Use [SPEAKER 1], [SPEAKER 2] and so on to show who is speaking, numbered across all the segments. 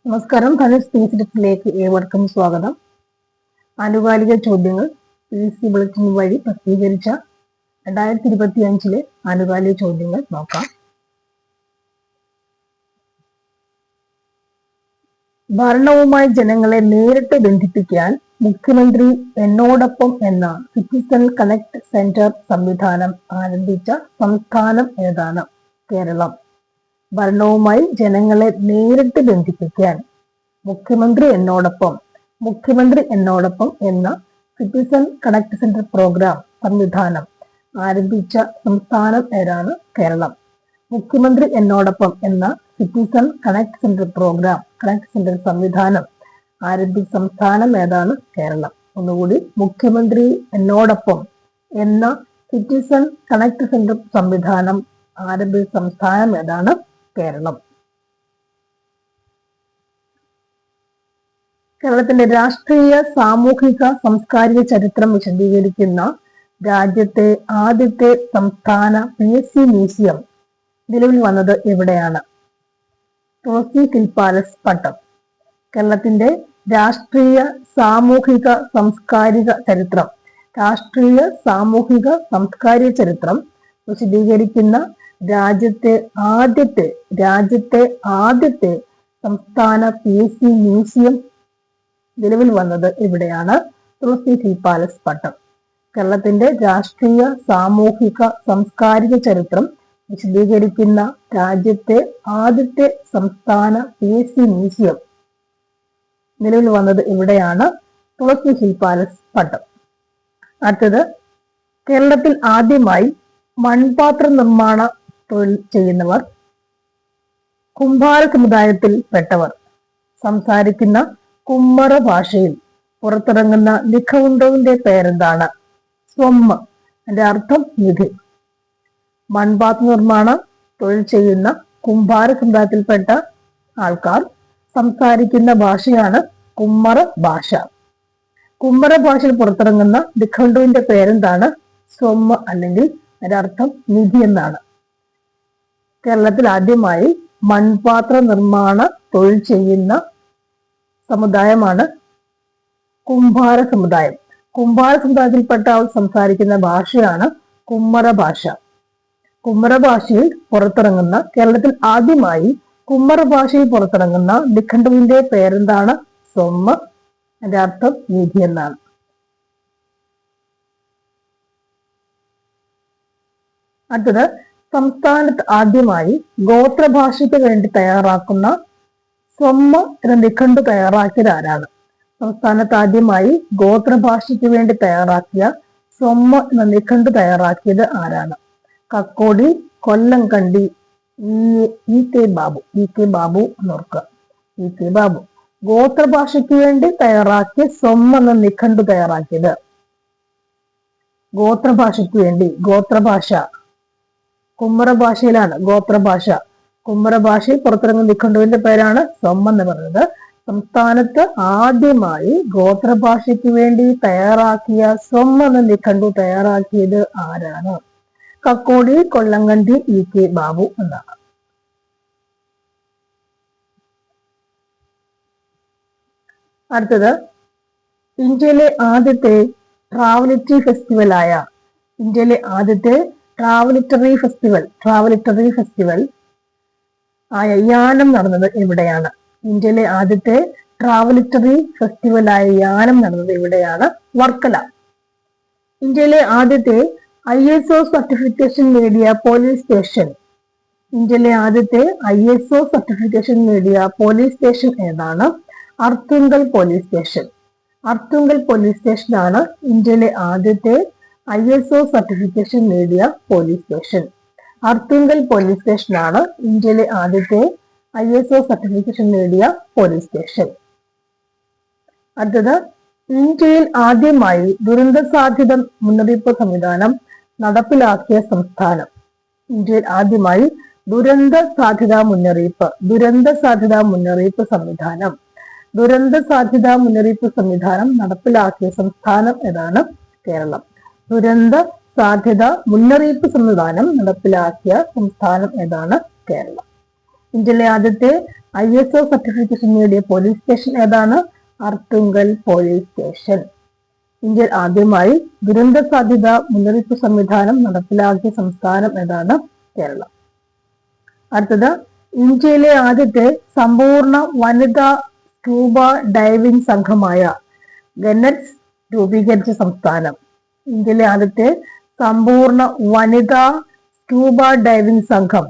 [SPEAKER 1] നമസ്കാരം. ധനുഷ് തിരിച്ചിട്ടിലേക്ക് ഏവർക്കും സ്വാഗതം. ആനുകാലിക ചോദ്യങ്ങൾ PSC ബുള്ളറ്റിൻ വഴി പ്രസിദ്ധീകരിച്ച 2025 ആനുകാലിക ചോദ്യങ്ങൾ നോക്കാം. ഭരണവുമായി ജനങ്ങളെ നേരിട്ട് ബന്ധിപ്പിക്കാൻ മുഖ്യമന്ത്രി എന്നോടൊപ്പം എന്ന സിറ്റിസൺ കണക്ട് സെന്റർ സംവിധാനം ആരംഭിച്ച സംസ്ഥാനം ഏതാണ്? കേരളം. ഭരണവുമായി ജനങ്ങളെ നേരിട്ട് ബന്ധിപ്പിക്കാൻ മുഖ്യമന്ത്രി എന്നോടൊപ്പം എന്ന സിറ്റിസൺ കണക്ട് സെന്റർ പ്രോഗ്രാം സംവിധാനം ആരംഭിച്ച സംസ്ഥാനം ഏതാണ്? കേരളം. മുഖ്യമന്ത്രി എന്നോടൊപ്പം എന്ന സിറ്റിസൺ കണക്ട് സെന്റർ പ്രോഗ്രാം സംവിധാനം ആരംഭിച്ച സംസ്ഥാനം ഏതാണ്? കേരളം. ഒന്നുകൂടി, മുഖ്യമന്ത്രി എന്നോടൊപ്പം എന്ന സിറ്റിസൺ കണക്ട് സെന്റർ സംവിധാനം ആരംഭിച്ച സംസ്ഥാനം ഏതാണ്? കേരളം. കേരളത്തിന്റെ രാഷ്ട്രീയ, സാമൂഹിക, സാംസ്കാരിക ചരിത്രം വിശദീകരിക്കുന്ന രാജ്യത്തെ ആദ്യത്തെ സംസ്ഥാന PSC മ്യൂസിയം നിലവിൽ വന്നത് എവിടെയാണ്? തുളസി ഹിൽ പാലസ്, പട്ടം. കേരളത്തിന്റെ രാഷ്ട്രീയ, സാമൂഹിക, സാംസ്കാരിക ചരിത്രം വിശദീകരിക്കുന്ന രാജ്യത്തെ ആദ്യത്തെ സംസ്ഥാന PSC മ്യൂസിയം നിലവിൽ വന്നത് എവിടെയാണ്? തുളസി ഹിൽ പാലസ്, പട്ടം. കേരളത്തിന്റെ രാഷ്ട്രീയ, സാമൂഹിക, സാംസ്കാരിക ചരിത്രം വിശദീകരിക്കുന്ന രാജ്യത്തെ ആദ്യത്തെ സംസ്ഥാന PSC മ്യൂസിയം നിലവിൽ വന്നത് എവിടെയാണ്? തുളസി ഹിൽ പാലസ്, പട്ടം. അടുത്തത്, കേരളത്തിൽ ആദ്യമായി മൺപാത്ര നിർമ്മാണ തൊഴിൽ ചെയ്യുന്നവർ? കുംഭാര സമുദായത്തിൽ പെട്ടവർ. സംസാരിക്കുന്ന കുമ്മറ ഭാഷയിൽ പുറത്തിറങ്ങുന്ന നിഘണ്ടുവിന്റെ പേരെന്താണ്? സ്വമ്മ. അതിന്റെ അർത്ഥം നിധി. മൺപാത്ര നിർമ്മാണ തൊഴിൽ ചെയ്യുന്ന കുംഭാര സമുദായത്തിൽപ്പെട്ട ആൾക്കാർ സംസാരിക്കുന്ന ഭാഷയാണ് കുമ്മറ ഭാഷ. കുമ്മറ ഭാഷയിൽ പുറത്തിറങ്ങുന്ന നിഘണ്ടുവിന്റെ പേരെന്താണ്? സ്വമ്മ, അല്ലെങ്കിൽ അതിന്റെ അർത്ഥം നിധി എന്നാണ്. കേരളത്തിൽ ആദ്യമായി മൺപാത്ര നിർമ്മാണ തൊഴിൽ ചെയ്യുന്ന സമുദായമാണ് കുംഭാര സമുദായം. കുംഭാര സമുദായത്തിൽപ്പെട്ട ആൾ സംസാരിക്കുന്ന ഭാഷയാണ് കുമ്മറ ഭാഷ. കേരളത്തിൽ ആദ്യമായി കുമ്മറ ഭാഷയിൽ പുറത്തിറങ്ങുന്ന നിഘണ്ടുവിന്റെ പേരെന്താണ്? സ്വമ്മ. അതിന്റെ അർത്ഥം നിധി എന്നാണ്. അടുത്തത്, സംസ്ഥാനത്ത് ആദ്യമായി ഗോത്രഭാഷയ്ക്ക് വേണ്ടി തയ്യാറാക്കുന്ന സ്വമ്മ എന്ന നിഘണ്ടു തയ്യാറാക്കിയത് ആരാണ്? സംസ്ഥാനത്ത് ആദ്യമായി ഗോത്രഭാഷയ്ക്ക് വേണ്ടി തയ്യാറാക്കിയ സ്വമ്മ എന്ന നിഘണ്ടു തയ്യാറാക്കിയത് ആരാണ്? Kakkodi, കൊല്ലംകണ്ടി, EK Babu. EK Babu എന്നോർക്കുക. EK Babu ഗോത്രഭാഷയ്ക്ക് വേണ്ടി തയ്യാറാക്കിയ സ്വമ്മ എന്ന നിഘണ്ടു തയ്യാറാക്കിയത്. ഗോത്രഭാഷയ്ക്ക് വേണ്ടി, ഗോത്രഭാഷ കുമ്മറ ഭാഷയിലാണ്. കുമ്മറ ഭാഷയിൽ പുറത്തിറങ്ങുന്ന നിഘണ്ടുവിന്റെ പേരാണ് സ്വമ്മ എന്ന് പറയുന്നത്. സംസ്ഥാനത്ത് ആദ്യമായി ഗോത്രഭാഷയ്ക്ക് വേണ്ടി തയ്യാറാക്കിയ സ്വമ്മ എന്ന നിഘണ്ടു തയ്യാറാക്കിയത് ആരാണ്? കക്കോടി, കൊല്ലംകണ്ടി, EK ബാബു എന്നാണ്. അടുത്തത്, ഇന്ത്യയിലെ ആദ്യത്തെ ട്രാവലിറ്ററി ഫെസ്റ്റിവൽ ആയ യാനം നടന്നത് എവിടെയാണ്? ഇന്ത്യയിലെ ആദ്യത്തെ ട്രാവലിറ്ററി ഫെസ്റ്റിവലായ യാനം നടന്നത് എവിടെയാണ്? വർക്കല. ഇന്ത്യയിലെ ആദ്യത്തെ ISO സർട്ടിഫിക്കേഷൻ നേടിയ പോലീസ് സ്റ്റേഷൻ ഏതാണ്? അർത്തുങ്കൽ പോലീസ് സ്റ്റേഷനാണ് ഇന്ത്യയിലെ ആദ്യത്തെ ISO സർട്ടിഫിക്കേഷൻ നേടിയ പോലീസ് സ്റ്റേഷൻ. അർത്തുങ്കൽ പോലീസ് സ്റ്റേഷനാണ് ഇന്ത്യയിലെ ആദ്യത്തെ ISO സർട്ടിഫിക്കേഷൻ നേടിയ പോലീസ് സ്റ്റേഷൻ. അടുത്തത്, ഇന്ത്യയിൽ ആദ്യമായി ദുരന്ത സാധ്യത മുന്നറിയിപ്പ് സംവിധാനം നടപ്പിലാക്കിയ സംസ്ഥാനം? ഇന്ത്യയിൽ ആദ്യമായി ദുരന്ത സാധ്യതാ മുന്നറിയിപ്പ് സംവിധാനം നടപ്പിലാക്കിയ സംസ്ഥാനം ഏതാണ്? കേരളം. ദുരന്ത സാധ്യത മുന്നറിയിപ്പ് സംവിധാനം നടപ്പിലാക്കിയ സംസ്ഥാനം ഏതാണ്? കേരളം. ഇന്ത്യയിലെ ആദ്യത്തെ ISO സർട്ടിഫിക്കേഷൻ നേടിയ പോലീസ് സ്റ്റേഷൻ ഏതാണ്? Arthunkal police station. ഇന്ത്യയിൽ ആദ്യമായി ദുരന്ത സാധ്യത മുന്നറിയിപ്പ് സംവിധാനം നടപ്പിലാക്കിയ സംസ്ഥാനം ഏതാണ്? കേരളം. അടുത്തത്, ഇന്ത്യയിലെ ആദ്യത്തെ സമ്പൂർണ്ണ വനിതാ സ്കൂബ ഡൈവിംഗ് സംഘമായ ഗന്നറ്റ്സ് രൂപീകരിച്ച സംസ്ഥാനം. ഇന്ത്യയിലെ ആദ്യത്തെ സമ്പൂർണ്ണ വനിതാ സ്കൂബ ഡൈവിംഗ് സംഘം,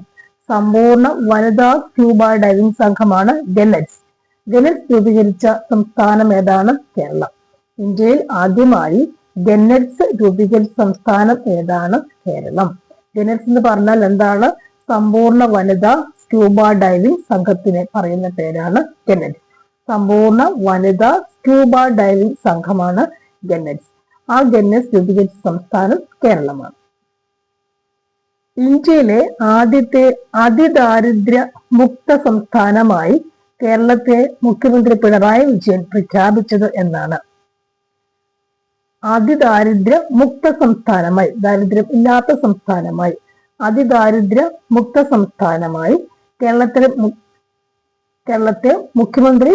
[SPEAKER 1] സമ്പൂർണ്ണ വനിതാ സ്കൂബ ഡൈവിംഗ് സംഘമാണ് ഗന്നറ്റ്സ്. ഗന്നറ്റ്സ് രൂപീകരിച്ച സംസ്ഥാനം ഏതാണ്? കേരളം. ഇന്ത്യയിൽ ആദ്യമായി ഗന്നറ്റ്സ് രൂപീകരിച്ച സംസ്ഥാനം ഏതാണ്? കേരളം. ഗന്നറ്റ്സ് എന്ന് പറഞ്ഞാൽ എന്താണ്? സമ്പൂർണ്ണ വനിതാ സ്കൂബ ഡൈവിംഗ് സംഘത്തിനെ പറയുന്ന പേരാണ് ഗന്നറ്റ്സ്. സമ്പൂർണ്ണ വനിതാ സ്കൂബ ഡൈവിംഗ് സംഘമാണ് ഗന്നറ്റ്സ്. ആ ഗന്നറ്റ്സ് രൂപീകരിച്ച സംസ്ഥാനം കേരളമാണ്. ഇന്ത്യയിലെ ആദ്യത്തെ അതിദാരിദ്ര്യ മുക്ത സംസ്ഥാനമായി കേരളത്തെ മുഖ്യമന്ത്രി പിണറായി വിജയൻ പ്രഖ്യാപിച്ചത് എന്നാണ്? അതിദാരിദ്ര്യ മുക്ത സംസ്ഥാനമായി, ദാരിദ്ര്യം ഇല്ലാത്ത സംസ്ഥാനമായി, അതിദാരിദ്ര്യ മുക്ത സംസ്ഥാനമായി കേരളത്തെ മുഖ്യമന്ത്രി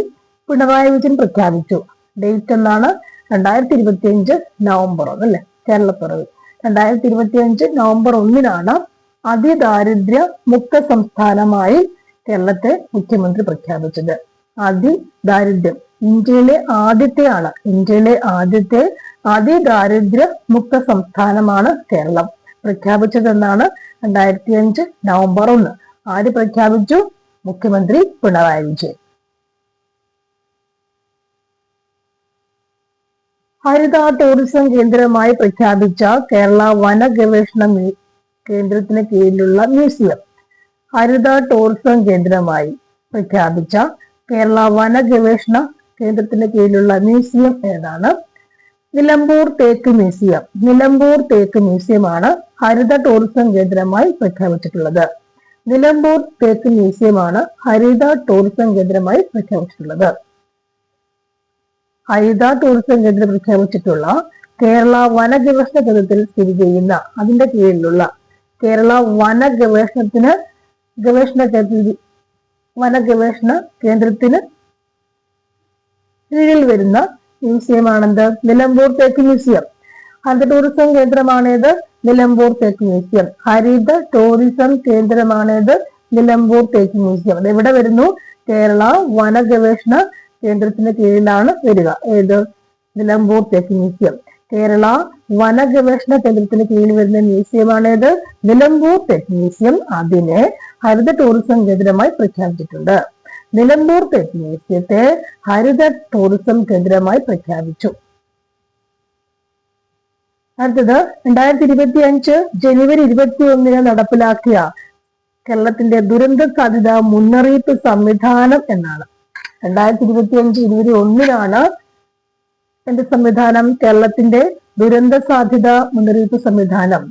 [SPEAKER 1] പിണറായി വിജയൻ പ്രഖ്യാപിച്ചു. ഡേറ്റ് എന്നാണ്? 2025 നവംബർ 1 അല്ലെ? കേരളപ്പിറവി 2025 നവംബർ 1 അതിദാരിദ്ര്യ മുക്ത സംസ്ഥാനമായി കേരളത്തെ മുഖ്യമന്ത്രി പ്രഖ്യാപിച്ചത്. അതിദാരിദ്ര്യം ഇന്ത്യയിലെ ആദ്യത്തെ അതിദാരിദ്ര്യ മുക്ത സംസ്ഥാനമാണ് കേരളം. പ്രഖ്യാപിച്ചതെന്നാണ്? 2005 നവംബർ 1. ആര് പ്രഖ്യാപിച്ചു? മുഖ്യമന്ത്രി പിണറായി വിജയൻ. ഹരിത ടൂറിസം കേന്ദ്രമായി പ്രഖ്യാപിച്ച കേരള വന ഗവേഷണ കേന്ദ്രത്തിന് കീഴിലുള്ള മ്യൂസിയം. ഹരിത ടൂറിസം കേന്ദ്രമായി പ്രഖ്യാപിച്ച കേരള വന ഗവേഷണ കേന്ദ്രത്തിന് കീഴിലുള്ള മ്യൂസിയം ഏതാണ്? നിലമ്പൂർ തേക്ക് മ്യൂസിയം. നിലമ്പൂർ തേക്ക് മ്യൂസിയമാണ് ഹരിത ടൂറിസം കേന്ദ്രമായി പ്രഖ്യാപിച്ചിട്ടുള്ളത്. നിലമ്പൂർ തേക്ക് മ്യൂസിയമാണ് ഹരിത ടൂറിസം കേന്ദ്രമായി പ്രഖ്യാപിച്ചിട്ടുള്ളത്. ഹരിത ടൂറിസം കേന്ദ്രം പ്രഖ്യാപിച്ചിട്ടുള്ള കേരള വന ഗവേഷണ കേന്ദ്രത്തിൽ സ്ഥിതി ചെയ്യുന്ന, അതിന്റെ കീഴിലുള്ള കേരള വന ഗവേഷണ കേന്ദ്രത്തിന് കീഴിൽ വരുന്ന മ്യൂസിയമാണെന്ത്? നിലമ്പൂർ തേക്ക് മ്യൂസിയം. ഹരിത ടൂറിസം കേന്ദ്രമാണേത്? നിലമ്പൂർ തേക്ക് മ്യൂസിയം. ഹരിത ടൂറിസം കേന്ദ്രമാണേത്? നിലമ്പൂർ തേക്ക് മ്യൂസിയം. അത് എവിടെ വരുന്നു? കേരള വന ഗവേഷണ കേന്ദ്രത്തിന് കീഴിലാണ് വരിക. ഏത്? നിലമ്പൂർ തേക്ക് മ്യൂസിയം. കേരള വന ഗവേഷണ കേന്ദ്രത്തിന് കീഴിൽ വരുന്ന മ്യൂസിയമാണേത്? നിലമ്പൂർ തേക്ക് മ്യൂസിയം. അതിനെ ഹരിത ടൂറിസം കേന്ദ്രമായി പ്രഖ്യാപിച്ചിട്ടുണ്ട്. നിലമ്പൂർ തേക്ക് മ്യൂസിയത്തെ ഹരിത ടൂറിസം കേന്ദ്രമായി പ്രഖ്യാപിച്ചു. അടുത്തത്, 2025 ജനുവരി 21 നടപ്പിലാക്കിയ കേരളത്തിന്റെ ദുരന്ത സാധ്യത മുന്നറിയിപ്പ് സംവിധാനം എന്നാണ്? 2025 ജനുവരി 1 എന്റെ സംവിധാനം കേരളത്തിന്റെ ദുരന്ത സാധ്യത മുന്നറിയിപ്പ് സംവിധാനം.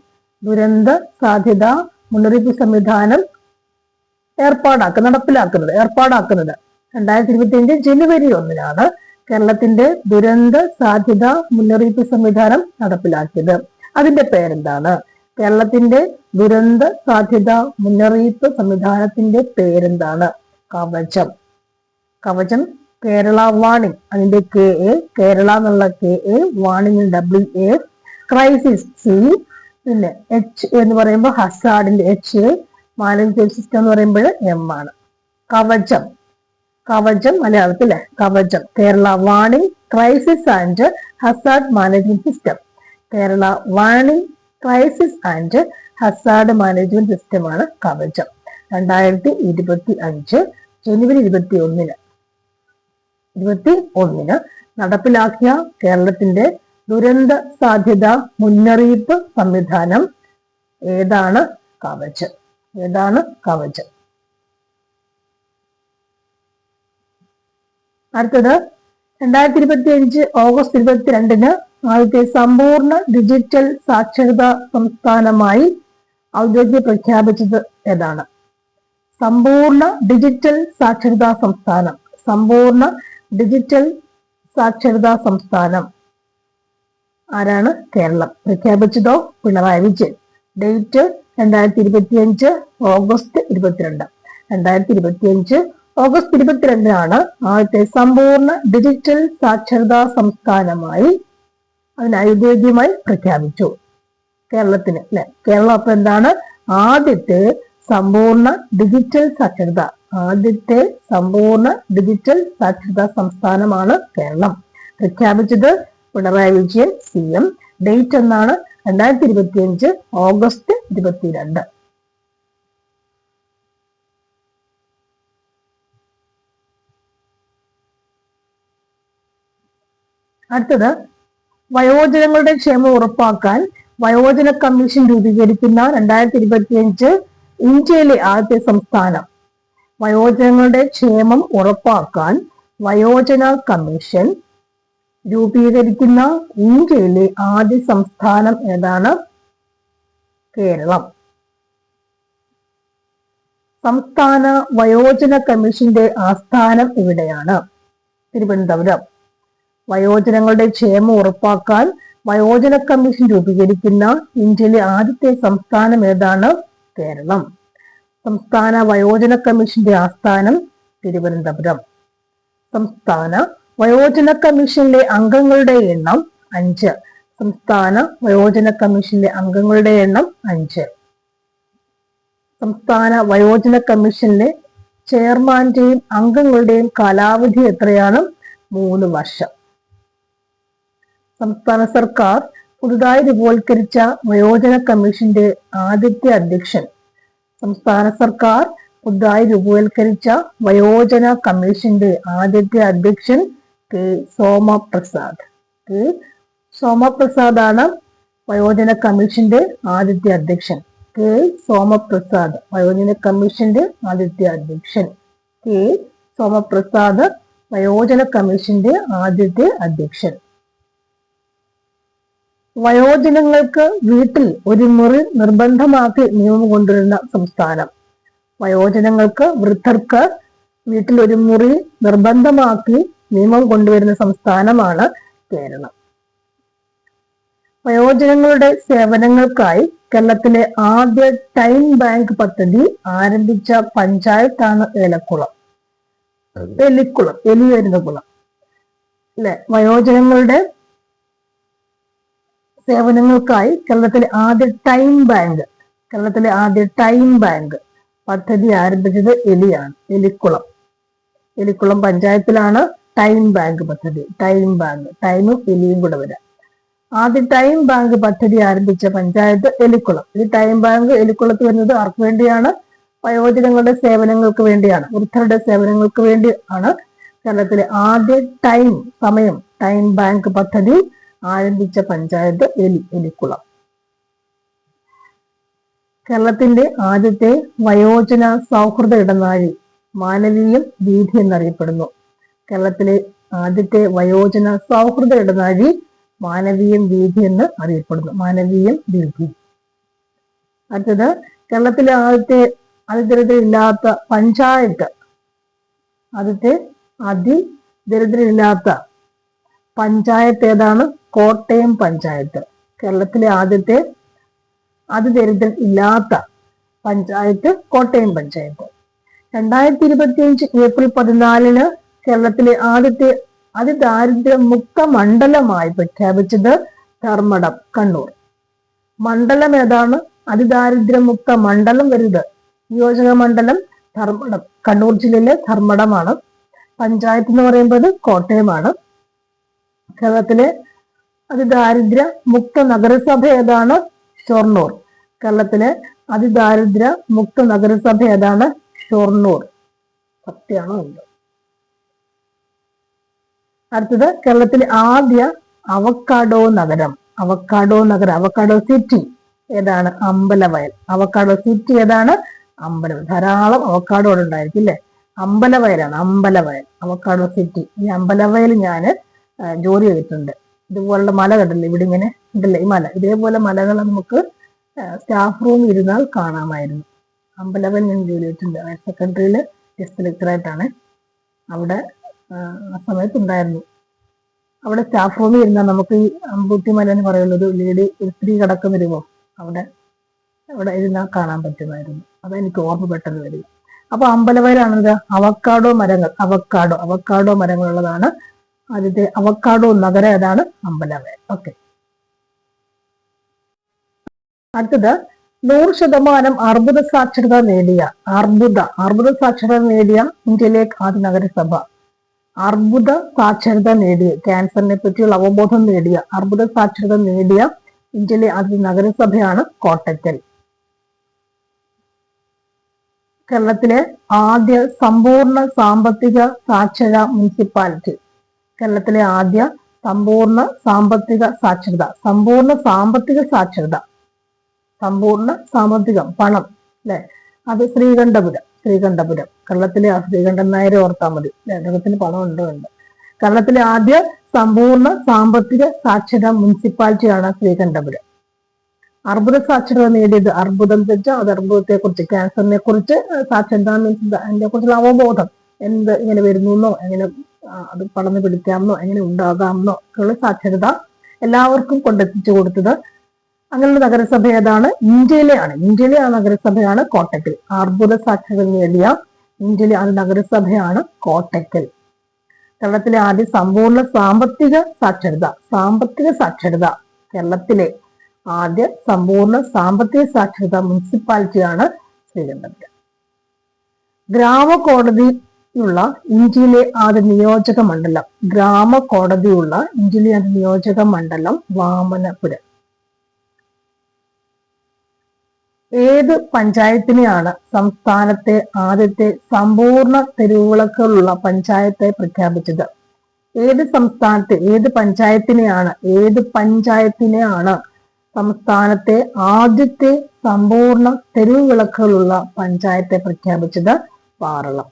[SPEAKER 1] ദുരന്ത സാധ്യത മുന്നറിയിപ്പ് സംവിധാനം നടപ്പിലാക്കുന്നത് 2025 ജനുവരി 1 കേരളത്തിന്റെ ദുരന്ത സാധ്യത മുന്നറിയിപ്പ് സംവിധാനം നടപ്പിലാക്കിയത്. അതിന്റെ പേരെന്താണ്? കേരളത്തിന്റെ ദുരന്ത സാധ്യത മുന്നറിയിപ്പ് സംവിധാനത്തിന്റെ പേരെന്താണ്? കവചം. കവചം. കേരള വാണിംഗ്, അതിന്റെ KA, കേരള എന്നുള്ള KA, warning WA, crisis C, പിന്നെ H എന്ന് പറയുമ്പോൾ ഹസാർഡിന്റെ H, മാനേജ്മെന്റ് സിസ്റ്റം എന്ന് പറയുമ്പോൾ M ആണ്. കവചം. കവചം മലയാളത്തിലെ കവചം. Kerala warning, crisis and Hazard management system. Kerala warning, crisis and Hazard management സിസ്റ്റമാണ് കവചം. 2025 ജനുവരി 21 നടപ്പിലാക്കിയ കേരളത്തിന്റെ ദുരന്ത സാധ്യത മുന്നറിയിപ്പ് സംവിധാനം ഏതാണ്? കവചം. ഏതാണ്? കവചം. അടുത്തത്, 2025 ഓഗസ്റ്റ് 22 ആദ്യത്തെ സമ്പൂർണ്ണ ഡിജിറ്റൽ സാക്ഷരതാ സംസ്ഥാനമായി ഔദ്യോഗിക പ്രഖ്യാപിച്ചത് ഏതാണ്? സമ്പൂർണ്ണ ഡിജിറ്റൽ സാക്ഷരതാ സംസ്ഥാനം. സമ്പൂർണ്ണ ഡിജിറ്റൽ സാക്ഷരതാ സംസ്ഥാനം ആരാണ്? കേരളം. പ്രഖ്യാപിച്ചതോ? Pinarayi Vijayan. Date 2025 August 22. 2025 August 22-നാണ് ആദ്യത്തെ സമ്പൂർണ്ണ ഡിജിറ്റൽ സാക്ഷരതാ സംസ്ഥാനമായി അതിന് ഔദ്യോഗികമായി പ്രഖ്യാപിച്ചു. കേരളത്തിന് അല്ലെ, കേരളം അപ്പൊ എന്താണ് ആദ്യത്തെ സമ്പൂർണ്ണ ഡിജിറ്റൽ സാക്ഷരത, ആദ്യത്തെ സമ്പൂർണ്ണ ഡിജിറ്റൽ സാക്ഷരതാ സംസ്ഥാനമാണ് കേരളം. പ്രഖ്യാപിച്ചത് പിണറായി വിജയൻ CM. ഡേറ്റ് എന്നാണ് 2025 ഓഗസ്റ്റ് 22. അടുത്തത് വയോജനങ്ങളുടെ ക്ഷേമം ഉറപ്പാക്കാൻ വയോജന കമ്മീഷൻ രൂപീകരിക്കുന്ന 2025 ഇന്ത്യയിലെ ആദ്യത്തെ സംസ്ഥാനം. വയോജനങ്ങളുടെ ക്ഷേമം ഉറപ്പാക്കാൻ വയോജന കമ്മീഷൻ രൂപീകരിക്കുന്ന ഇന്ത്യയിലെ ആദ്യ സംസ്ഥാനം ഏതാണ്? കേരളം. സംസ്ഥാന വയോജന കമ്മീഷന്റെ ആസ്ഥാനം ഇവിടെയാണ്, തിരുവനന്തപുരം. വയോജനങ്ങളുടെ ക്ഷേമം ഉറപ്പാക്കാൻ വയോജന കമ്മീഷൻ രൂപീകരിക്കുന്ന ഇന്ത്യയിലെ ആദ്യത്തെ സംസ്ഥാനം ഏതാണ്? കേരളം. സംസ്ഥാന വയോജന കമ്മീഷന്റെ ആസ്ഥാനം തിരുവനന്തപുരം. സംസ്ഥാന വയോജന കമ്മീഷനിലെ അംഗങ്ങളുടെ എണ്ണം 5. സംസ്ഥാന വയോജന കമ്മീഷനിലെ അംഗങ്ങളുടെ എണ്ണം 5. സംസ്ഥാന വയോജന കമ്മീഷനിലെ ചെയർമാന്റെയും അംഗങ്ങളുടെയും കാലാവധി എത്രയാണ്? 3 വർഷം. സംസ്ഥാന സർക്കാർ പുതുതായി രൂപവത്കരിച്ച വയോജന കമ്മീഷന്റെ ആദ്യത്തെ അധ്യക്ഷൻ. സംസ്ഥാന സർക്കാർ പുതുതായി രൂപവത്കരിച്ച വയോജന കമ്മീഷന്റെ ആദ്യത്തെ അധ്യക്ഷൻ കെ സോമപ്രസാദ്. കെ സോമപ്രസാദ് ആണ് വയോജന കമ്മീഷന്റെ ആദ്യത്തെ അധ്യക്ഷൻ. കെ സോമപ്രസാദ് വയോജന കമ്മീഷന്റെ ആദ്യത്തെ അധ്യക്ഷൻ. കെ സോമപ്രസാദ് വയോജന കമ്മീഷന്റെ ആദ്യത്തെ അധ്യക്ഷൻ. വയോജനങ്ങൾക്ക് വീട്ടിൽ ഒരു മുറി നിർബന്ധമാക്കി നിയമം കൊണ്ടുവരുന്ന സംസ്ഥാനം. വയോജനങ്ങൾക്ക് വൃദ്ധർക്ക് വീട്ടിൽ ഒരു മുറി നിർബന്ധമാക്കി നിയമം കൊണ്ടുവരുന്ന സംസ്ഥാനമാണ് കേരളം. വയോജനങ്ങളുടെ സേവനങ്ങൾക്കായി കേരളത്തിലെ ആദ്യ ടൈം ബാങ്ക് പദ്ധതി ആരംഭിച്ച പഞ്ചായത്താണ് എലിക്കുളം. എലി വരുന്ന കുളം അല്ലെ. വയോജനങ്ങളുടെ സേവനങ്ങൾക്കായി കേരളത്തിലെ ആദ്യ ടൈം ബാങ്ക് പദ്ധതി ആരംഭിച്ചത് എലിക്കുളം. എലിക്കുളം പഞ്ചായത്തിലാണ് ടൈം ബാങ്ക് പദ്ധതി. ടൈമും എലിയും കൂടെ വരാം. ആദ്യ ടൈം ബാങ്ക് പദ്ധതി ആരംഭിച്ച പഞ്ചായത്ത് എലിക്കുളം. ഈ ടൈം ബാങ്ക് എലിക്കുളത്ത് വരുന്നത് ആർക്ക് വേണ്ടിയാണ്? വയോജനങ്ങളുടെ സേവനങ്ങൾക്ക് വേണ്ടിയാണ്, വൃദ്ധരുടെ സേവനങ്ങൾക്ക് വേണ്ടി ആണ് കേരളത്തിലെ ആദ്യ ടൈം ബാങ്ക് പദ്ധതി ആരംഭിച്ച പഞ്ചായത്ത് എലിക്കുളം. കേരളത്തിന്റെ ആദ്യത്തെ വയോജന സൗഹൃദ ഇടനാഴി മാനവീയം വീഥി എന്നറിയപ്പെടുന്നു. കേരളത്തിലെ ആദ്യത്തെ വയോജന സൗഹൃദ ഇടനാഴി മാനവീയം വീഥി എന്ന് അറിയപ്പെടുന്നു. മാനവീയം വീഥി. അടുത്തത് കേരളത്തിലെ ആദ്യത്തെ അതിദരിദ്രരില്ലാത്ത പഞ്ചായത്ത്. ആദ്യത്തെ അതിദരിദ്രരില്ലാത്ത പഞ്ചായത്ത് ഏതാണ്? കോട്ടയം പഞ്ചായത്ത്. കേരളത്തിലെ ആദ്യത്തെ അതിദരിദ്രൻ ഇല്ലാത്ത പഞ്ചായത്ത് കോട്ടയം പഞ്ചായത്ത്. 2025 ഏപ്രിൽ 14 കേരളത്തിലെ ആദ്യത്തെ അതിദാരിദ്ര്യ മുക്ത മണ്ഡലമായി പ്രഖ്യാപിച്ചത് ധർമ്മടം, കണ്ണൂർ. മണ്ഡലം ഏതാണ്? അതിദാരിദ്ര്യ മുക്ത മണ്ഡലം വരുന്നത് നിയോജക മണ്ഡലം ധർമ്മടം, കണ്ണൂർ ജില്ലയിലെ ധർമ്മടമാണ്. പഞ്ചായത്ത് എന്ന് പറയുന്നത് കോട്ടയമാണ്. കേരളത്തിലെ അതിദാരിദ്ര്യ മുക്ത നഗരസഭ ഏതാണ്? ഷൊർണൂർ. കേരളത്തിലെ അതിദാരിദ്ര്യ മുക്ത നഗരസഭ ഏതാണ്? ഷൊർണൂർ. സത്യമാണോ ഉണ്ട്. അടുത്തത് കേരളത്തിലെ ആദ്യ അവക്കാഡോ നഗരം. അവക്കാഡോ സിറ്റി ഏതാണ്? അമ്പലവയൽ. അവക്കാഡോ സിറ്റി ഏതാണ്? അമ്പലവയൽ. ധാരാളം അവക്കാഡോ ഉണ്ടായിരിക്കും അല്ലെ. അമ്പലവയലാണ്, അമ്പലവയൽ അവക്കാഡോ സിറ്റി. ഈ അമ്പലവയൽ ഞാൻ ജോലി ചെയ്തിട്ടുണ്ട്. ഇതുപോലുള്ള മല കണ്ടില്ലേ, ഇവിടെ ഇങ്ങനെ ഉണ്ടല്ലേ ഈ മല. ഇതേപോലെ മലകൾ നമുക്ക് സ്റ്റാഫ് റൂം ഇരുന്നാൽ കാണാമായിരുന്നു. അമ്പലവയൽ ഞാൻ ജോലി ചെയ്തിട്ടുണ്ട്. ഹയർ സെക്കൻഡറിയിൽ ഗസ്റ്റ് ലെക്ചറായിട്ടാണ് അവിടെ ആ സമയത്ത് ഉണ്ടായിരുന്നു. അവിടെ സ്റ്റാഫ് റൂമിൽ ഇരുന്നാൽ നമുക്ക് ഈ അമ്പൂട്ടി മല എന്ന് പറയുന്ന ഒരു സ്ത്രീ കിടക്കുന്ന രൂപം അവിടെ ഇരുന്നാൽ കാണാൻ പറ്റുമായിരുന്നു. അതെനിക്ക് ഓർമ്മ പെട്ടെന്ന് വരിക. അപ്പൊ അമ്പലവയലാണത് അവക്കാഡോ മരങ്ങൾ, അവക്കാഡോ മരങ്ങളുള്ളതാണ്. ആദ്യത്തെ അവക്കാഡോ നഗരം ഏതാണ്? അമ്പലവയൽ. ഓക്കെ. അടുത്തത് 100% അർബുദ സാക്ഷരത നേടിയ ഇന്ത്യയിലെ ആദ്യ നഗരസഭ. അർബുദ സാക്ഷരത നേടിയ, ക്യാൻസറിനെ പറ്റിയുള്ള അവബോധം നേടിയ, അർബുദ സാക്ഷരത നേടിയ ഇന്ത്യയിലെ ആദ്യ നഗരസഭയാണ് കോട്ടക്കൽ. കേരളത്തിലെ ആദ്യ സമ്പൂർണ്ണ സാമ്പത്തിക സാക്ഷര മുനിസിപ്പാലിറ്റി. കേരളത്തിലെ ആദ്യ സമ്പൂർണ്ണ സാമ്പത്തിക സാക്ഷരത, സമ്പൂർണ്ണ സാമ്പത്തികം, പണം അല്ലെ, അത് ശ്രീകണ്ഠപുരം. കേരളത്തിലെ ശ്രീകണ്ഠൻ നായരെ ഓർത്താൽ മതി, അദ്ദേഹത്തിന് പണം ഉണ്ട്. കേരളത്തിലെ ആദ്യ സമ്പൂർണ്ണ സാമ്പത്തിക സാക്ഷര മുനിസിപ്പാലിറ്റിയാണ് ശ്രീകണ്ഠപുരം. അർബുദ സാക്ഷരത നേടിയത്, അർബുദം വെച്ചാൽ അത് അർബുദത്തെ കുറിച്ച്, ക്യാൻസറിനെ കുറിച്ച് സാക്ഷരത മീൻസ് അതിനെ കുറിച്ചുള്ള അവബോധം, എന്ത് ഇങ്ങനെ വരുന്നു, എങ്ങനെ അത് പടർന്നു പിടിക്കാമെന്നോ എങ്ങനെ ഉണ്ടാകാമെന്നോ ഒക്കെയുള്ള സാക്ഷരത എല്ലാവർക്കും കൊണ്ടെത്തിച്ചു കൊടുത്തത്. അങ്ങനെയുള്ള നഗരസഭ ഏതാണ്? ഇന്ത്യയിലെ ആ നഗരസഭയാണ് കോട്ടക്കൽ. അർബുദ സാക്ഷരത നേടിയ ഇന്ത്യയിലെ ആ നഗരസഭയാണ് കോട്ടക്കൽ. കേരളത്തിലെ ആദ്യ സമ്പൂർണ്ണ സാമ്പത്തിക സാക്ഷരത കേരളത്തിലെ ആദ്യ സമ്പൂർണ്ണ സാമ്പത്തിക സാക്ഷരത മുനിസിപ്പാലിറ്റിയാണ് ശ്രീകണ്ഠപുരം. ഗ്രാമകോടതിയുള്ള ഇന്ത്യയിലെ ആദ്യ നിയോജക മണ്ഡലം വാമനപുരം. ഏത് പഞ്ചായത്തിനെയാണ് സംസ്ഥാനത്തെ ആദ്യത്തെ സമ്പൂർണ്ണ തെരുവുവിളക്കുകളുള്ള പഞ്ചായത്തായി പ്രഖ്യാപിച്ചത്? ഏത് പഞ്ചായത്തിനെയാണ് സംസ്ഥാനത്തെ ആദ്യത്തെ സമ്പൂർണ്ണ തെരുവുവിളക്കുകളുള്ള പഞ്ചായത്തെ പ്രഖ്യാപിച്ചത്? പാറളം.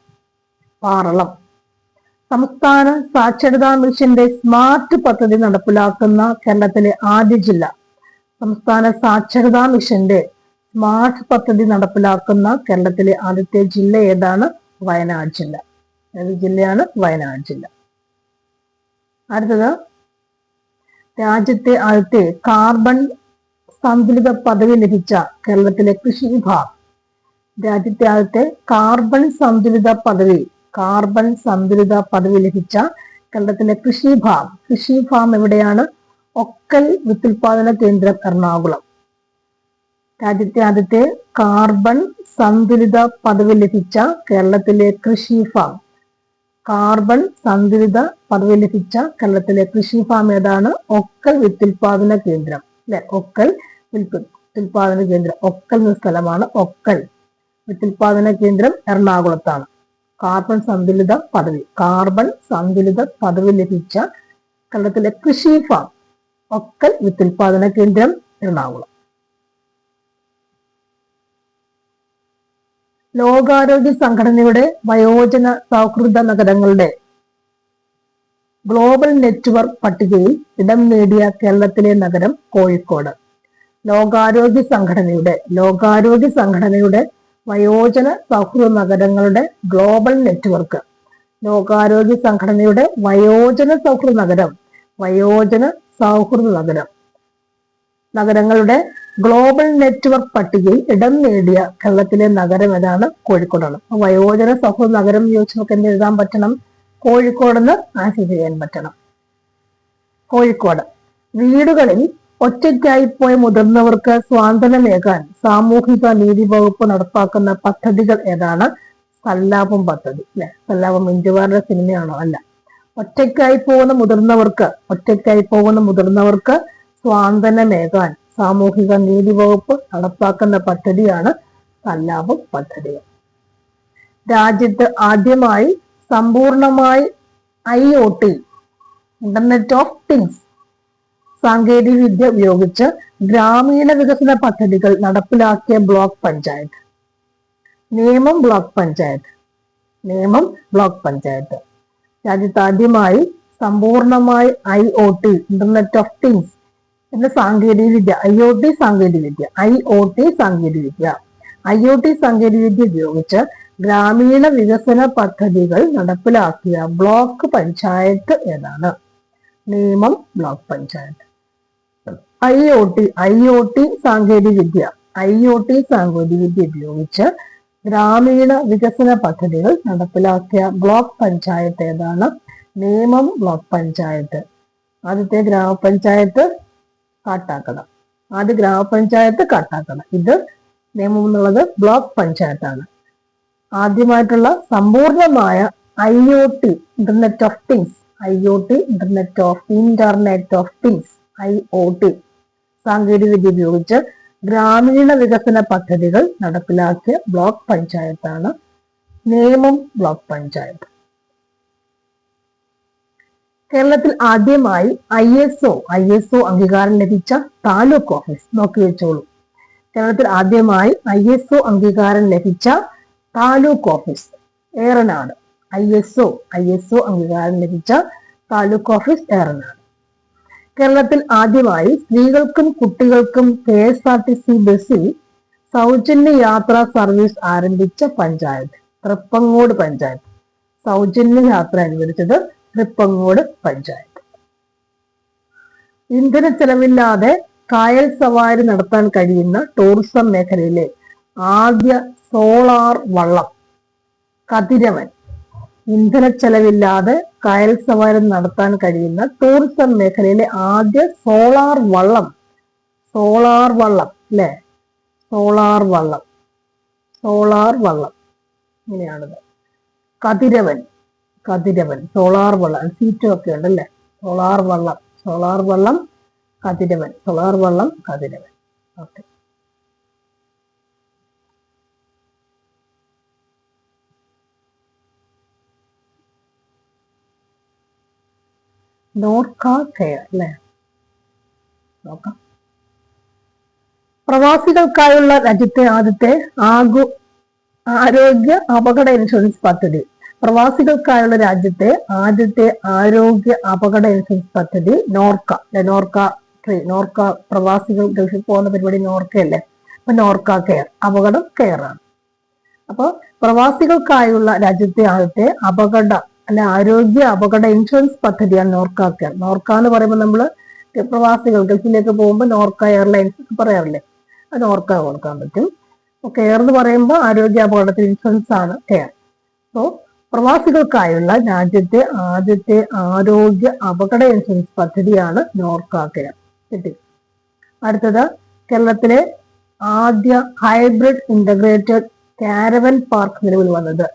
[SPEAKER 1] സംസ്ഥാന സാക്ഷരതാ മിഷന്റെ സ്മാർട്ട് പദ്ധതി നടപ്പിലാക്കുന്ന കേരളത്തിലെ ആദ്യ ജില്ല. സംസ്ഥാന സാക്ഷരതാ മിഷന്റെ സ്മാർട്ട് പദ്ധതി നടപ്പിലാക്കുന്ന കേരളത്തിലെ ആദ്യത്തെ ജില്ല ഏതാണ്? വയനാട് ജില്ല. ഏത് ജില്ലയാണ്? വയനാട് ജില്ല. അടുത്തത്, രാജ്യത്തെ ആദ്യത്തെ കാർബൺ സന്തുലിത പദവി ലഭിച്ച കേരളത്തിലെ കൃഷി വിഭാഗം. രാജ്യത്തെ ആദ്യത്തെ കാർബൺ സന്തുലിത പദവി ലഭിച്ച കേരളത്തിലെ കൃഷി വിഭാഗം എവിടെയാണ്? ഒക്കൽ വിത്തുൽപാദന കേന്ദ്രം, എറണാകുളം. രാജ്യത്തെ ആദ്യത്തെ കാർബൺ സന്തുലിത പദവി ലഭിച്ച കേരളത്തിലെ കൃഷി ഫാം. ഏതാണ്? ഒക്കൽ വിത്തുൽപാദന കേന്ദ്രം അല്ലെ, ഒക്കൽ വിത്തുൽപാദന കേന്ദ്രം. ഒക്കൽ എന്ന സ്ഥലമാണ്. ഒക്കൽ വിത്തുൽപാദന കേന്ദ്രം എറണാകുളത്താണ്. കാർബൺ സന്തുലിത പദവി ലഭിച്ച കേരളത്തിലെ കൃഷി ഫാം, ഒക്കൽ വിത്തുൽപാദന കേന്ദ്രം, എറണാകുളം. ലോകാരോഗ്യ സംഘടനയുടെ വയോജന സൗഹൃദ നഗരങ്ങളുടെ ഗ്ലോബൽ നെറ്റ്വർക്ക് പട്ടികയിൽ ഇടം നേടിയ കേരളത്തിലെ നഗരം കോഴിക്കോട്. ലോകാരോഗ്യ സംഘടനയുടെ വയോജന സൗഹൃദ നഗരങ്ങളുടെ ഗ്ലോബൽ നെറ്റ്വർക്ക്. ലോകാരോഗ്യ സംഘടനയുടെ വയോജന സൗഹൃദ നഗരങ്ങളുടെ ഗ്ലോബൽ നെറ്റ്വർക്ക് പട്ടികയിൽ ഇടം നേടിയ കേരളത്തിലെ നഗരം ഏതാണ്? കോഴിക്കോടാണ്. വയോജന സൗഹൃദ നഗരം ചോദിച്ചവർക്ക് എന്ത് എഴുതാൻ പറ്റണം? കോഴിക്കോടെന്ന് ആൻസർ ചെയ്യാൻ പറ്റണം. കോഴിക്കോട്. വീടുകളിൽ ഒറ്റയ്ക്കായി പോയ മുതിർന്നവർക്ക് സ്വാതന്ത്ര്യമേകാൻ സാമൂഹിക നീതി വകുപ്പ് നടപ്പാക്കുന്ന പദ്ധതികൾ ഏതാണ്? സല്ലാപം പദ്ധതി അല്ലെ. സല്ലാപം ഇന്ത്യക്കാരുടെ സിനിമയാണോ? അല്ല. ഒറ്റയ്ക്കായി പോകുന്ന മുതിർന്നവർക്ക് സ്വാതന്ത്ര്യമേകാൻ സാമൂഹിക നീതി വകുപ്പ് നടപ്പാക്കുന്ന പദ്ധതിയാണ് സല്ലാപം പദ്ധതി. രാജ്യത്ത് ആദ്യമായി സമ്പൂർണമായി IoT ഇന്റർനെറ്റ് ഓഫ് തിങ്സ് സാങ്കേതിക വിദ്യ ഉപയോഗിച്ച് ഗ്രാമീണ വികസന പദ്ധതികൾ നടപ്പിലാക്കിയ ബ്ലോക്ക് പഞ്ചായത്ത്. നേമം ബ്ലോക്ക് പഞ്ചായത്ത്. രാജ്യത്ത് ആദ്യമായി സമ്പൂർണമായി IoT ഇന്റർനെറ്റ് ഓഫ് തിങ്സ് എന്ന സാങ്കേതിക വിദ്യ, IoT സാങ്കേതിക വിദ്യ ഉപയോഗിച്ച് ഗ്രാമീണ വികസന പദ്ധതികൾ നടപ്പിലാക്കിയ ബ്ലോക്ക് പഞ്ചായത്ത് ഏതാണ്? നേമം ബ്ലോക്ക് പഞ്ചായത്ത്. IoT സാങ്കേതിക വിദ്യ ഉപയോഗിച്ച് ഗ്രാമീണ വികസന പദ്ധതികൾ നടപ്പിലാക്കിയ ബ്ലോക്ക് പഞ്ചായത്ത് ഏതാണ്? നേമം ബ്ലോക്ക് പഞ്ചായത്ത്. ആദ്യത്തെ ഗ്രാമപഞ്ചായത്ത് കാട്ടാക്കട. ആദ്യ ഗ്രാമപഞ്ചായത്ത് കാട്ടാക്കട. ഇത് നേമം എന്നുള്ളത് ബ്ലോക്ക് പഞ്ചായത്താണ്. ആദ്യമായിട്ടുള്ള സമ്പൂർണമായ IoT internet of things, IoT internet of things, IoT സാങ്കേതികവിദ്യ ഉപയോഗിച്ച് ഗ്രാമീണ വികസന പദ്ധതികൾ നടപ്പിലാക്കിയ ബ്ലോക്ക് പഞ്ചായത്താണ് നേമം ബ്ലോക്ക് പഞ്ചായത്ത്. കേരളത്തിൽ ആദ്യമായി ISO അംഗീകാരം ലഭിച്ച താലൂക്ക് ഓഫീസ് നോക്കി വെച്ചോളൂ. കേരളത്തിൽ ആദ്യമായി ISO അംഗീകാരം ലഭിച്ച താലൂക്ക് ഓഫീസ് ഏറനാട്. ISO അംഗീകാരം ലഭിച്ച താലൂക്ക് ഓഫീസ് ഏറനാട്. കേരളത്തിൽ ആദ്യമായി സ്ത്രീകൾക്കും കുട്ടികൾക്കും KSRTC ബസ്സിൽ സൗജന്യ യാത്രാ സർവീസ് ആരംഭിച്ച പഞ്ചായത്ത് തൃപ്പങ്ങോട് പഞ്ചായത്ത്. സൗജന്യ യാത്ര അനുവദിച്ചത് തൃപ്പങ്ങോട് പഞ്ചായത്ത്. ഇന്ധന ചെലവില്ലാതെ കായൽ സവാരി നടത്താൻ കഴിയുന്ന ടൂറിസം മേഖലയിലെ ആദ്യ സോളാർ വള്ളം കതിരവൻ. ഇന്ധന ചെലവില്ലാതെ കായൽ സവാരി നടത്താൻ കഴിയുന്ന ടൂറിസം മേഖലയിലെ ആദ്യ സോളാർ വള്ളം അല്ലെ? സോളാർ വള്ളം ഇങ്ങനെയാണത്. കതിരവൻ സോളാർ വള്ളം. സീറ്റും ഒക്കെ ഉണ്ടല്ലേ? സോളാർ വള്ളം കതിരവൻ. ഓക്കെ. നോർക്ക കെയർ അല്ലെ? നോക്കാം. പ്രവാസികൾക്കായുള്ള രാജ്യത്തെ ആദ്യത്തെ ആരോഗ്യ അപകട ഇൻഷുറൻസ് പദ്ധതി. പ്രവാസികൾക്കായുള്ള രാജ്യത്തെ ആദ്യത്തെ ആരോഗ്യ അപകട ഇൻഷുറൻസ് പദ്ധതി നോർക്ക. നോർക്ക പ്രവാസികൾ ഗൾഫിൽ പോകുന്ന പരിപാടി നോർക്കയല്ലേ? അപ്പൊ നോർക്ക കെയർ, അപകടം കെയർ ആണ്. അപ്പൊ പ്രവാസികൾക്കായുള്ള രാജ്യത്തെ ആദ്യത്തെ ആരോഗ്യ അപകട ഇൻഷുറൻസ് പദ്ധതിയാണ് നോർക്ക കെയർ. നോർക്ക എന്ന് പറയുമ്പോൾ നമ്മള് പ്രവാസികൾ ഗൾഫിലേക്ക് പോകുമ്പോൾ നോർക്ക എയർലൈൻസ് പറയാറില്ലേ? അത് നോർക്ക കൊടുക്കാൻ പറ്റും. കെയർ എന്ന് പറയുമ്പോൾ ആരോഗ്യ അപകടത്തിൽ ഇൻഷുറൻസ് ആണ് കെയർ. സോ പ്രവാസികൾക്കായുള്ള രാജ്യത്തെ ആദ്യത്തെ ആരോഗ്യ അപകട ഇൻഷുറൻസ് പദ്ധതിയാണ് നോർക്ക കെയർ. കിട്ടി. അടുത്തത് കേരളത്തിലെ ആദ്യ ഹൈബ്രിഡ് ഇന്റഗ്രേറ്റഡ് കാരവൻ പാർക്ക് നിലവിൽ വന്നത്.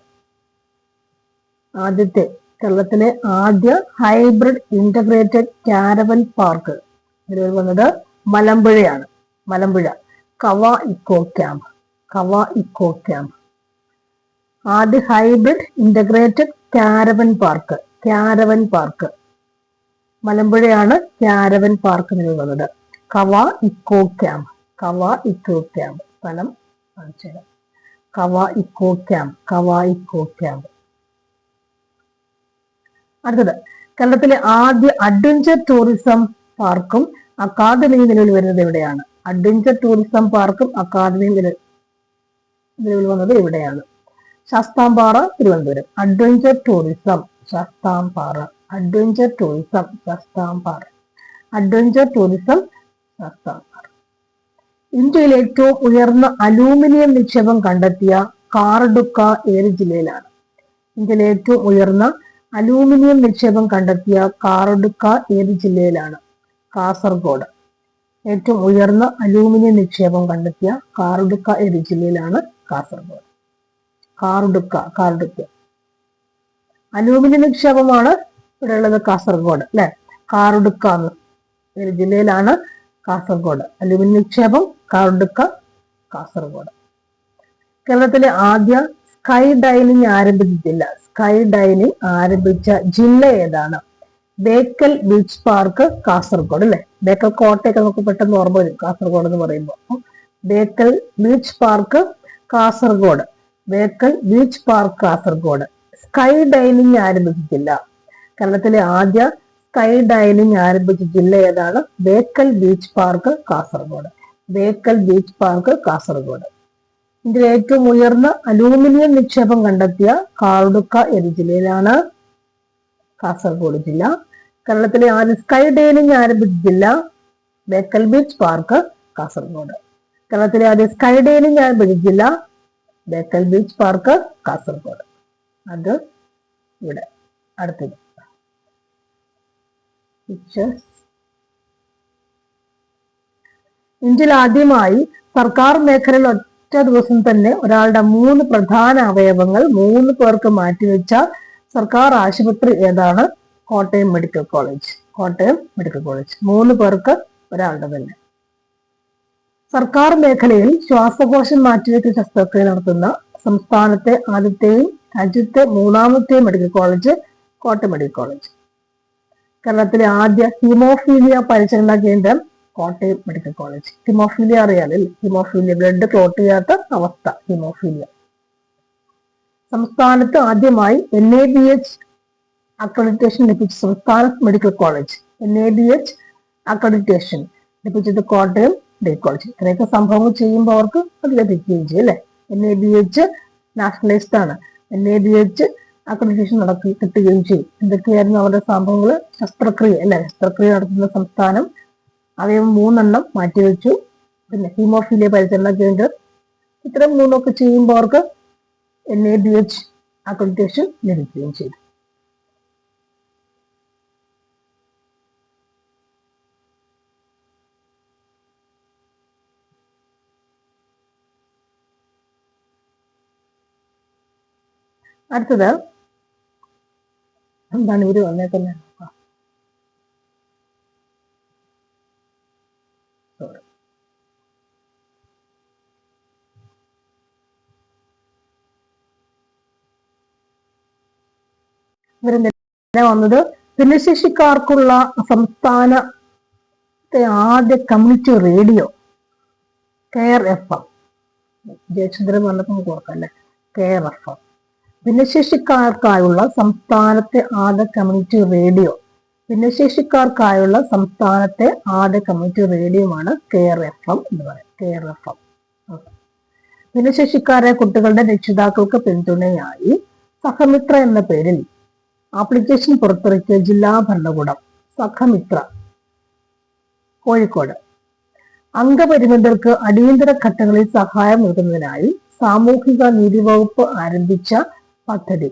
[SPEAKER 1] കേരളത്തിലെ ആദ്യ ഹൈബ്രിഡ് ഇന്റഗ്രേറ്റഡ് കാരവൻ പാർക്ക് നിലവിൽ വന്നത് മലമ്പുഴയാണ്. Malampuzha Kava eco camp. ആദ്യ ഹൈബ്രിഡ് ഇന്റഗ്രേറ്റഡ് കാരവൻ പാർക്ക് മലമ്പുഴയാണ്. കാരവൻ പാർക്ക് നിലവിൽ വന്നത്. Kava eco camp. സ്ഥലം കവ ഇക്കോ ക്യാമ്പ്. അടുത്തത് കേരളത്തിലെ ആദ്യ അഡ്വഞ്ചർ ടൂറിസം പാർക്കും അക്കാദമിയും നിലവിൽ വരുന്നത് എവിടെയാണ്? അഡ്വഞ്ചർ ടൂറിസം പാർക്കും അക്കാദമിയും നിലവിൽ വന്നത് എവിടെയാണ്? ശാസ്താംപാറ, തിരുവനന്തപുരം. Adventure tourism Shasthampara. ഇന്ത്യയിൽ ഏറ്റവും ഉയർന്ന അലൂമിനിയം നിക്ഷേപം കണ്ടെത്തിയ കാർഡുക്ക ഏത് ജില്ലയിലാണ്? ഇന്ത്യയിലെ ഏറ്റവും ഉയർന്ന അലൂമിനിയം നിക്ഷേപം കണ്ടെത്തിയ കാർഡുക്ക ഏത് ജില്ലയിലാണ്? കാസർഗോഡ്. ഏറ്റവും ഉയർന്ന അലൂമിനിയം നിക്ഷേപം കണ്ടെത്തിയ കാർഡുക്ക ഏത് ജില്ലയിലാണ്? കാസർഗോഡ്. കാർഡുക്ക അലൂമിനിയം നിക്ഷേപമാണ് ഇവിടെ ഉള്ളത്, കാസർഗോഡ് അല്ലെ? കാർഡുക്ക ഏത് ജില്ലയിലാണ്? കാസർഗോഡ്. അലൂമിനിയം നിക്ഷേപം കാർഡുക്ക, കാസർഗോഡ്. കേരളത്തിലെ ആദ്യ സ്കൈ ഡൈനിങ് ആരംഭിച്ച ജില്ല ഏതാണ്? ബേക്കൽ ബീച്ച് പാർക്ക്, കാസർഗോഡ് അല്ലെ? ബേക്കൽ കോട്ടയൊക്കെ നമുക്ക് പെട്ടെന്ന് ഓർമ്മ വരും കാസർഗോഡ് എന്ന് പറയുമ്പോൾ. Bekal beach park Kasaragod. Sky dining ആരംഭിച്ച ജില്ല. കേരളത്തിലെ ആദ്യ സ്കൈ ഡൈനിങ് ആരംഭിച്ച ജില്ല ഏതാണ്? Bekal beach park, Kasaragod. ഇന്ത്യയിലെ ഏറ്റവും ഉയർന്ന അലൂമിനിയം നിക്ഷേപം കണ്ടെത്തിയ കാർഡുക്ക ഏത് ജില്ലയിലാണ്? കാസർഗോഡ് ജില്ല. കേരളത്തിലെ ആദ്യ സ്കൈ ഡൈനിങ് ആരംഭിച്ച ജില്ല ബേക്കൽ ബീച്ച് പാർക്ക്, കാസർഗോഡ്. കേരളത്തിലെ ആദ്യ സ്കൈ ഡൈനിങ് ആരംഭിച്ച ജില്ല ബേക്കൽ ബീച്ച് പാർക്ക് കാസർഗോഡ്. അത് ഇവിടെ അടുത്തത്. ഇന്ത്യയിൽ ആദ്യമായി സർക്കാർ മേഖലയിൽ ഒറ്റ ദിവസം തന്നെ ഒരാളുടെ 3 പ്രധാന അവയവങ്ങൾ 3 പേർക്ക് മാറ്റിവെച്ച സർക്കാർ ആശുപത്രി ഏതാണ്? Kottayam medical college. Kottayam medical college 3 പേർക്ക് ഒരാളുടെ തന്നെ. സർക്കാർ മേഖലയിൽ ശ്വാസകോശം മാറ്റിവെച്ച ശസ്ത്രക്രിയ നടത്തുന്ന സംസ്ഥാനത്തെ ആദ്യത്തെയും രാജ്യത്തെ 3ാമത്തെയും medical college Kottayam medical college. കേരളത്തിലെ ആദ്യ ഹീമോഫീലിയ പരിചരണ കേന്ദ്രം കോട്ടയം മെഡിക്കൽ കോളേജ്. ഹീമോഫീലിയ അറിയാലോ, ഹീമോഫീലിയ ബ്ലഡ് ക്ലോട്ട് ചെയ്യാത്ത അവസ്ഥ, ഹീമോഫീലിയ. സംസ്ഥാനത്ത് ആദ്യമായി NABH അക്രഡിറ്റേഷൻ ലഭിച്ച സംസ്ഥാന മെഡിക്കൽ കോളേജ്. NABH അക്രഡിറ്റേഷൻ ലഭിച്ചത് കോട്ടയം മെഡിക്കൽ കോളേജ്. ഇത്രയൊക്കെ സംഭവങ്ങൾ ചെയ്യുമ്പോൾ അവർക്ക് അത് ലഭിക്കുകയും ചെയ്യും അല്ലെ. NABH നാഷണലൈസ്ഡ് ആണ്. NABH അക്രഡിറ്റേഷൻ കിട്ടുകയും ചെയ്യും. എന്തൊക്കെയായിരുന്നു അവരുടെ സംഭവങ്ങൾ? ശസ്ത്രക്രിയ അല്ലെ, ശസ്ത്രക്രിയ നടത്തുന്ന സംസ്ഥാനം, അവയവം 3 മാറ്റിവെച്ചു, പിന്നെ ഹീമോഫീലിയ പരിചരണ കേന്ദ്രം. ഇത്തരം 3 ചെയ്യുമ്പോൾ അവർക്ക് NABH അക്രഡിറ്റേഷൻ ലഭിക്കുകയും ചെയ്തു. അടുത്തത് എന്താണ് ഇവര് വന്നേക്കുന്നത്? വന്നത് ഭിന്നശേഷിക്കാർക്കുള്ള സംസ്ഥാനത്തെ ആദ്യ community radio care FM. Jayachandran വന്നപ്പോൾ നമുക്ക് ഓർക്കാം അല്ലെ, കെയർ FM. ഭിന്നശേഷിക്കാർക്കായുള്ള സംസ്ഥാനത്തെ ആദ്യ കമ്മ്യൂണിറ്റി റേഡിയോ. ഭിന്നശേഷിക്കാർക്കായുള്ള സംസ്ഥാനത്തെ ആദ്യ കമ്മ്യൂണിറ്റി റേഡിയോമാണ് കെയർ FM എന്ന് പറയുന്നത്. Care FM. ഭിന്നശേഷിക്കാരായ കുട്ടികളുടെ രക്ഷിതാക്കൾക്ക് പിന്തുണയായി സഹമിത്ര എന്ന പേരിൽ ആപ്ലിക്കേഷൻ പുറത്തിറക്കിയ ജില്ലാ ഭരണകൂടം സഖമിത്ര കോഴിക്കോട്. അംഗപരിമിതർക്ക് അടിയന്തര ഘട്ടങ്ങളിൽ സഹായം നൽകുന്നതിനായി സാമൂഹിക നീതി വകുപ്പ് ആരംഭിച്ച പദ്ധതി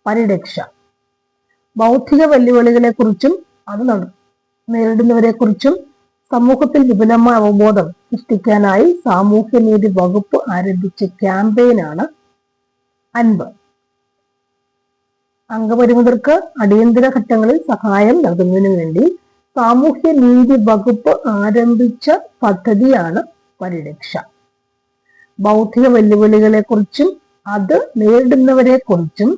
[SPEAKER 1] പരിരക്ഷ. ബൗദ്ധിക വെല്ലുവിളികളെ കുറിച്ചും അത് നേരിടുന്നവരെ കുറിച്ചും സമൂഹത്തിൽ വിപുലമായ അവബോധം സൃഷ്ടിക്കാനായി സാമൂഹ്യനീതി വകുപ്പ് ആരംഭിച്ച ക്യാമ്പയിനാണ് അൻപ്. അംഗപരിമിതർക്ക് അടിയന്തര ഘട്ടങ്ങളിൽ സഹായം നൽകുന്നതിന് വേണ്ടി സാമൂഹ്യ നീതി വകുപ്പ് ആരംഭിച്ച പദ്ധതിയാണ് പരിരക്ഷ. ബൗദ്ധിക വെല്ലുവിളികളെ കുറിച്ചും അത് നേരിടുന്നവരെ കുറിച്ചും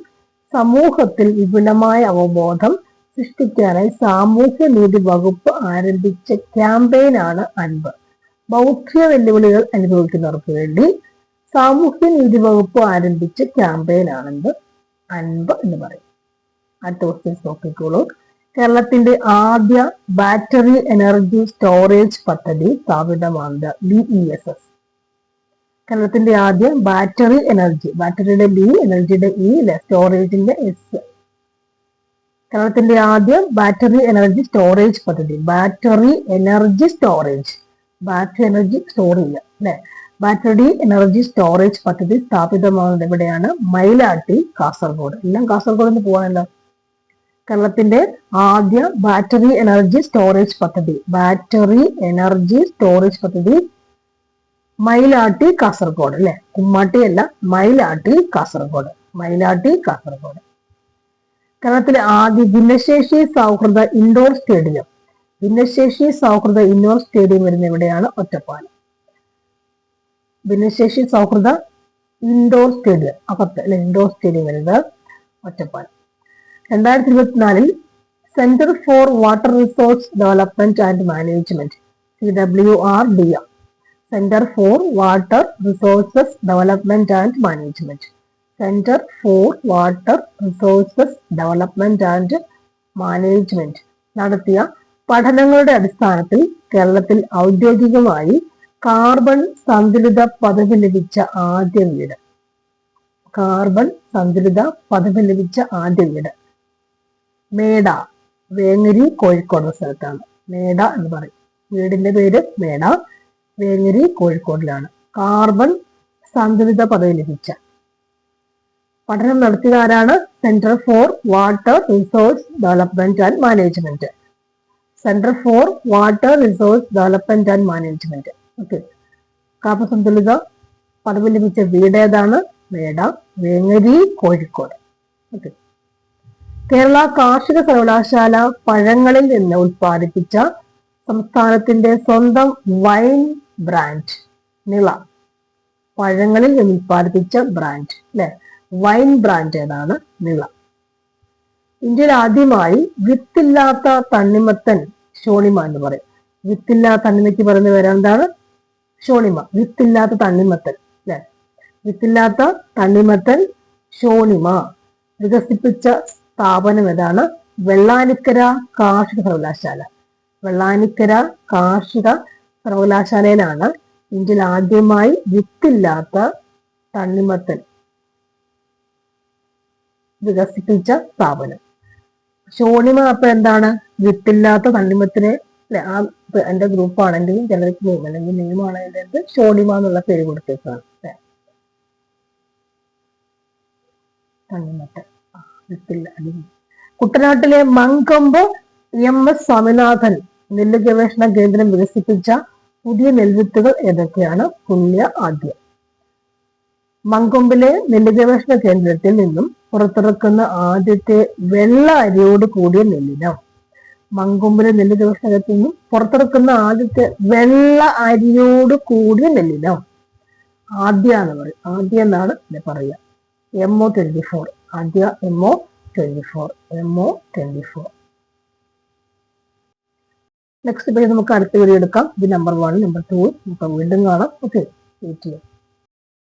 [SPEAKER 1] സമൂഹത്തിൽ വിപുലമായ അവബോധം സൃഷ്ടിക്കാനായി സാമൂഹ്യ നീതി വകുപ്പ് ആരംഭിച്ച ക്യാമ്പയിനാണ് അൻപ്. ബൗദ്ധിക വെല്ലുവിളികൾ അനുഭവിക്കുന്നവർക്ക് വേണ്ടി സാമൂഹ്യ നീതി വകുപ്പ് ആരംഭിച്ച ക്യാമ്പയിനാണെന്ത്? അൻപ് എന്ന് പറയും. അടുത്ത ക്വസ്റ്റ്യൻസ് നോക്കിക്കോളൂ. കേരളത്തിന്റെ ആദ്യ ബാറ്ററി എനർജി സ്റ്റോറേജ് പദ്ധതി സ്ഥാപിതമാണത് BESS. കേരളത്തിന്റെ ആദ്യ ബാറ്ററി എനർജി, ബാറ്ററിയുടെ B, എനർജിയുടെ E, സ്റ്റോറേജിന്റെ S. കേരളത്തിന്റെ ആദ്യ ബാറ്ററി എനർജി സ്റ്റോറേജ് പദ്ധതി, battery energy storage, battery energy store ചെയ്യുക അല്ലെ. ബാറ്ററി എനർജി സ്റ്റോറേജ് പദ്ധതി സ്ഥാപിതമാകുന്നത് എവിടെയാണ്? മയിലാട്ടി, കാസർഗോഡ്. എല്ലാം കാസർഗോഡ് നിന്ന് പോകാനല്ലോ. കേരളത്തിന്റെ ആദ്യ ബാറ്ററി എനർജി സ്റ്റോറേജ് പദ്ധതി, ബാറ്ററി എനർജി സ്റ്റോറേജ് പദ്ധതി മയിലാട്ടി, കാസർഗോഡ് അല്ലെ. കുമ്മാട്ടി അല്ല, മയിലാട്ടി, കാസർഗോഡ്. മയിലാട്ടി, കാസർഗോഡ്. കേരളത്തിലെ ആദ്യ ഭിന്നശേഷി സൗഹൃദ ഇൻഡോർ സ്റ്റേഡിയം, ഭിന്നശേഷി സൗഹൃദ ഇൻഡോർ സ്റ്റേഡിയം വരുന്ന എവിടെയാണ്? ഒറ്റപ്പാലം. ഭിന്നശേഷി സൗഹൃദ ഇൻഡോർ സ്റ്റേഡിയം അകത്ത് അല്ലെ, ഇൻഡോർ സ്റ്റേഡിയം വരുന്നത് Ottapalam. 2024 centre for water resource development and management CWRDM, centre for water resources development and management, centre for water resources development and management നടത്തിയ പഠനങ്ങളുടെ അടിസ്ഥാനത്തിൽ കേരളത്തിൽ ഔദ്യോഗികമായി കാർബൺ സന്തുലിത പദവി ലഭിച്ച ആദ്യ വീട്, കാർബൺ സന്തുലിത പദവി ലഭിച്ച ആദ്യ വീട് മേട, വേങ്ങരി, കോഴിക്കോട് സ്ഥലത്താണ്. മേട എന്ന് പറയും. വീടിന്റെ പേര് മേട, വേങ്ങരി, കോഴിക്കോടിലാണ്. കാർബൺ സന്തുലിത പദവി ലഭിച്ച. പഠനം നടത്തിയത് ആരാണ്? Centre for water resource development and management. Centre for water resource development and management. Okay. കാപ്പസന്തുലിത പദവി ലഭിച്ച വീട് ഏതാണ്? വേട, വേങ്ങരി, കോഴിക്കോട്. ഓക്കെ. കേരള കാർഷിക സർവകലാശാല പഴങ്ങളിൽ നിന്ന് ഉത്പാദിപ്പിച്ച സംസ്ഥാനത്തിന്റെ സ്വന്തം വൈൻ ബ്രാൻഡ് നിള. പഴങ്ങളിൽ നിന്ന് ഉത്പാദിപ്പിച്ച ബ്രാൻഡ് അല്ലെ, വൈൻ ബ്രാൻഡ് ഏതാണ്? നിള. ഇന്ത്യയിൽ ആദ്യമായി വിത്തില്ലാത്ത തണ്ണിമത്തൻ ഷോണിമ എന്ന് പറയും. വിത്തില്ലാത്ത തണ്ണിമയ്ക്ക് പറയുന്ന പേര് എന്താണ്? ഷോണിമ. വിത്തില്ലാത്ത തണ്ണിമത്തൻ അല്ലെ, വിത്തില്ലാത്ത തണ്ണിമത്തൻ ഷോണിമ വികസിപ്പിച്ച സ്ഥാപനം ഏതാണ്? വെള്ളാനിക്കര കാർഷിക സർവകലാശാല. വെള്ളാനിക്കര കാർഷിക സർവകലാശാലയിലാണ് ഇന്ത്യയിൽ ആദ്യമായി വിത്തില്ലാത്ത തണ്ണിമത്തൻ വികസിപ്പിച്ച സ്ഥാപനം. ഷോണിമ അപ്പൊ എന്താണ്? വിത്തില്ലാത്ത തണ്ണിമത്തിനെ അല്ലെ, ആ എന്റെ ഗ്രൂപ്പ് ആണെങ്കിൽ ചിലർക്ക് നെയ്മ് അല്ലെങ്കിൽ നെയ്മാണ് അതിന്റെ ഷോണിമ എന്നുള്ള പേര് കൊടുത്തേക്കാണ്. തണ്ണിമത്തൻ വിത്തില്ല. കുട്ടനാട്ടിലെ മങ്കൊമ്പ് എം.എസ്. സ്വാമിനാഥൻ നെല്ല് ഗവേഷണ കേന്ദ്രം വികസിപ്പിച്ച പുതിയ നെൽവിത്തുകൾ ഏതൊക്കെയാണ്? പുണ്യ ആദ്യം. മങ്കൊമ്പിലെ നെല്ല് ഗവേഷണ കേന്ദ്രത്തിൽ നിന്നും പുറത്തിറക്കുന്ന ആദ്യത്തെ വെള്ള അരിയോട് കൂടിയ നെല്ലിനം. മങ്കൊമ്പിലെ നെല്ല് ഗവേഷണ കേന്ദ്രത്തിൽ നിന്നും പുറത്തിറക്കുന്ന ആദ്യത്തെ വെള്ള അരിയോട് കൂടിയ നെല്ലിനം ആദ്യ എന്ന് പറയും. ആദ്യ എന്നാണ് പറയുക. MO24. ആദ്യ MO24. MO24. നെക്സ്റ്റ് പേജ് നമുക്ക് അടുത്ത വീഡിയോ എടുക്കാം. ഇത് നമ്പർ 1, നമ്പർ 2 നമുക്ക് വീണ്ടും കാണാം. ഓക്കെ, വെയിറ്റ് ചെയ്യാം.